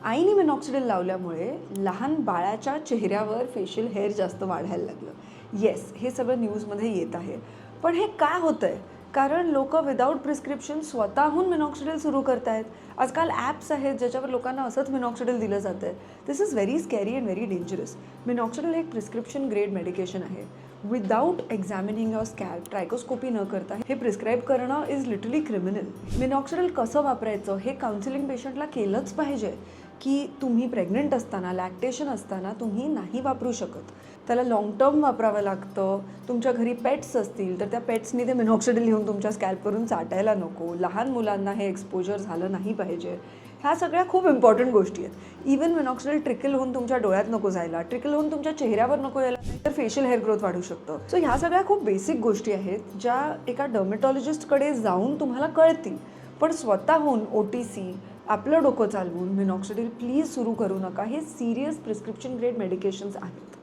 आईने मिनॉक्सिडिल लावल्यामुळे लहान बाळाच्या चेहऱ्यावर फेशियल हेअर जास्त वाढायला लागलं. येस, हे सगळं न्यूजमध्ये येत आहे. पण हे काय होतं आहे? कारण लोक विदाऊट प्रिस्क्रिप्शन स्वतःहून मिनॉक्सिडिल सुरू करत आहेत. आजकाल ॲप्स आहेत ज्याच्यावर लोकांना असंच मिनॉक्सिडिल दिलं जातं आहे. This is very scary and very dangerous. Minoxidil एक प्रिस्क्रिप्शन ग्रेड मेडिकेशन आहे. Without examining your scalp, trichoscopy न करता हे प्रिस्क्राईब करणं इज लिटरली क्रिमिनल. मिनॉक्सिडिल कसं वापरायचं हे काउन्सिलिंग पेशंटला केलंच पाहिजे की तुम्ही प्रेग्नंट असताना, लॅक्टेशन असताना तुम्ही नाही वापरू शकत. त्याला लाँग टर्म वापरावं लागतं. तुमच्या घरी पेट्स असतील तर त्या पेट्सनी ते मिनॉक्सिडिल घेऊन तुमच्या स्कॅल्पवरून चाटायला नको. लहान मुलांना हे एक्सपोजर झालं नाही पाहिजे. ह्या सगळ्या खूप इम्पॉर्टंट गोष्टी आहेत. इवन मिनॉक्सिडिल ट्रिकल होऊन तुमच्या डोळ्यात नको जायला, ट्रिकल होऊन तुमच्या चेहऱ्यावर नको यायला, तर फेशियल हेअर ग्रोथ वाढू शकतं. सो ह्या सगळ्या खूप बेसिक गोष्टी आहेत ज्या एका डर्मेटॉलॉजिस्टकडे जाऊन तुम्हाला कळतील. पण स्वतःहून OTC आपलं डोकं चालवून मिनॉक्सिडिल प्लीज सुरू करू नका. हे सिरियस प्रिस्क्रिप्शन ग्रेड मेडिकेशन्स आहेत.